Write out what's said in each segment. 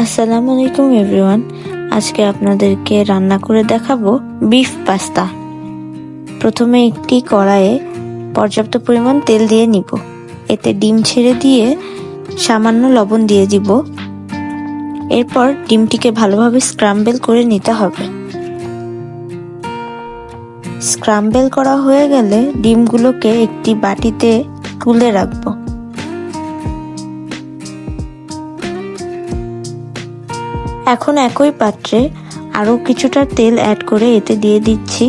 আসসালামু আলাইকুম এভরিওয়ান। আজকে আপনাদেরকে রান্না করে দেখাবো বিফ পাস্তা। প্রথমে একটি কড়াইয়ে পর্যাপ্ত পরিমাণ তেল দিয়ে নিব। এতে ডিম ছেড়ে দিয়ে সামান্য লবণ দিয়ে দিব। এরপর ডিমটিকে ভালোভাবে স্ক্রাম্বল করে নিতে হবে। স্ক্রাম্বল করা হয়ে গেলে ডিমগুলোকে একটি বাটিতে তুলে রাখবো। এখন একই পাত্রে আরও কিছুটা তেল অ্যাড করে এতে দিয়ে দিচ্ছি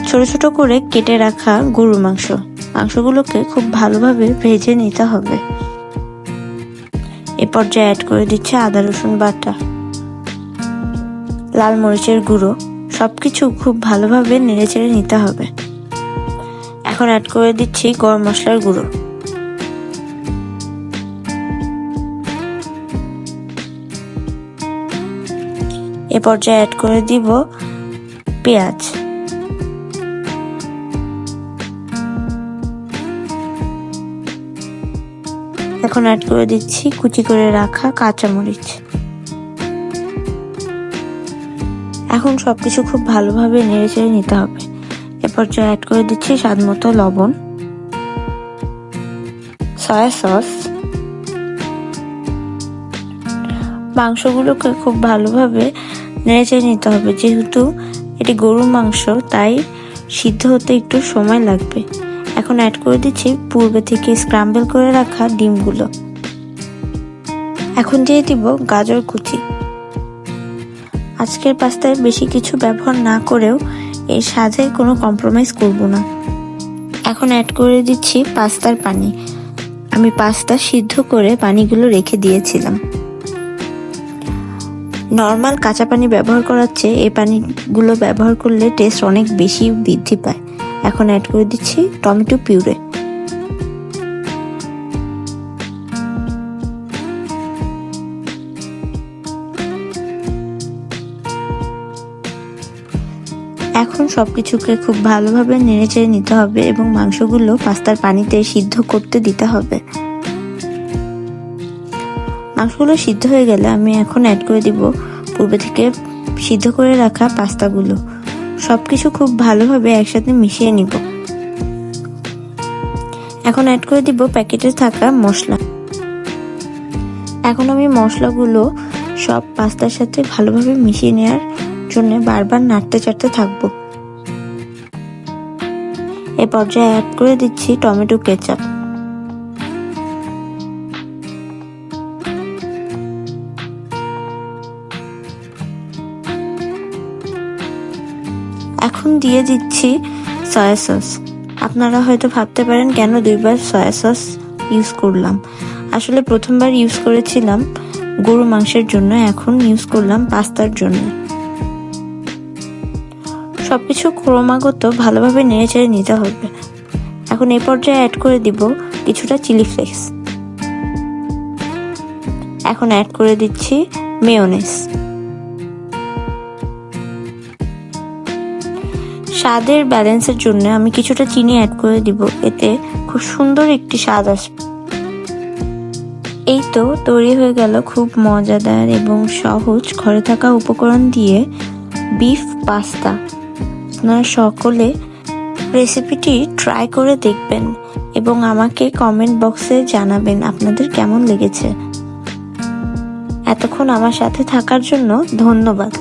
ছোট ছোট করে কেটে রাখা গরুর মাংস। মাংসগুলোকে খুব ভালোভাবে ভেজে নিতে হবে। এ পর্যায়ে অ্যাড করে দিচ্ছি আদা রসুন বাটা, লাল মরিচের গুঁড়ো। সবকিছু খুব ভালোভাবে নেড়েচেড়ে নিতে হবে। এখন অ্যাড করে দিচ্ছি গরম মশলার গুঁড়ো। এ পর্যায়ে অ্যাড করে দিব পেঁয়াজ। এখন অ্যাড করে দিচ্ছি কুচি করে রাখা কাঁচামরিচ। এখন সবকিছু খুব ভালোভাবে নেড়েচেড়ে নিতে হবে। এ পর্যায়ে অ্যাড করে দিচ্ছি স্বাদমতো লবণ, সয়া সস। মাংসগুলোকে খুব ভালোভাবে নেড়েচেড়ে নিতে হবে। যেহেতু এটি গরুর মাংস, তাই সিদ্ধ হতে একটু সময় লাগবে। এখন অ্যাড করে দিচ্ছি পূর্বে থেকে স্ক্রাম্বল করে রাখা ডিমগুলো। এখন দিয়ে দিব গাজর কুচি। আজকের পাস্তায় বেশি কিছু ব্যবহার না করেও এর স্বাদে কোনো কম্প্রোমাইজ করব না। এখন অ্যাড করে দিচ্ছি পাস্তার পানি। আমি পাস্তা সিদ্ধ করে পানিগুলো রেখে দিয়েছিলাম। নর্মাল কাঁচা পানি ব্যবহার করার চেয়ে এই পানিগুলো ব্যবহার করলে টেস্ট অনেক বেশি বৃদ্ধি পায়। এখন অ্যাড করে দিচ্ছি টমেটো পিউরে। এখন সবকিছুকে খুব ভালোভাবে নেড়েচেড়ে নিতে হবে এবং মাংসগুলো পাস্তার পানিতে সিদ্ধ করতে দিতে হবে। মাংসগুলো সিদ্ধ হয়ে গেলে আমি এখন অ্যাড করে দিব পূর্বে থেকে সিদ্ধ করে রাখা পাস্তাগুলো। সবকিছু খুব ভালোভাবে একসাথে মিশিয়ে নিব। এখন অ্যাড করে দিব প্যাকেটে থাকা মশলা। এখন আমি মশলাগুলো সব পাস্তার সাথে ভালোভাবে মিশিয়ে নেওয়ার জন্য বারবার নাড়তে চাড়তে থাকবো। এ পর্যায়ে অ্যাড করে দিচ্ছি টমেটো কেচাপ। এখন দিয়ে দিচ্ছি সয়া সস। আপনারা হয়তো ভাবতে পারেন কেন দুইবার সয়া সস ইউজ করলাম। আসলে প্রথমবার ইউজ করেছিলাম গরু মাংসের জন্য, এখন ইউজ করলাম পাস্তার জন্য। সবকিছু ক্রমাগত ভালোভাবে নেড়েচেড়ে নিতে হবে। এখন এই পর্যায়ে অ্যাড করে দিব কিছুটা চিলি ফ্লেক্স। এখন অ্যাড করে দিচ্ছি মেয়োনেজ। স্বাদের ব্যালেন্সের জন্য আমি কিছুটা চিনি অ্যাড করে দিব। এতে খুব সুন্দর একটি স্বাদ আসবে। এই তো তৈরি হয়ে গেল খুব মজাদার এবং সহজ ঘরে থাকা উপকরণ দিয়ে বিফ পাস্তা। আপনারা সকলে রেসিপিটি ট্রাই করে দেখবেন এবং আমাকে কমেন্ট বক্সে জানাবেন আপনাদের কেমন লেগেছে। এতক্ষণ আমার সাথে থাকার জন্য ধন্যবাদ।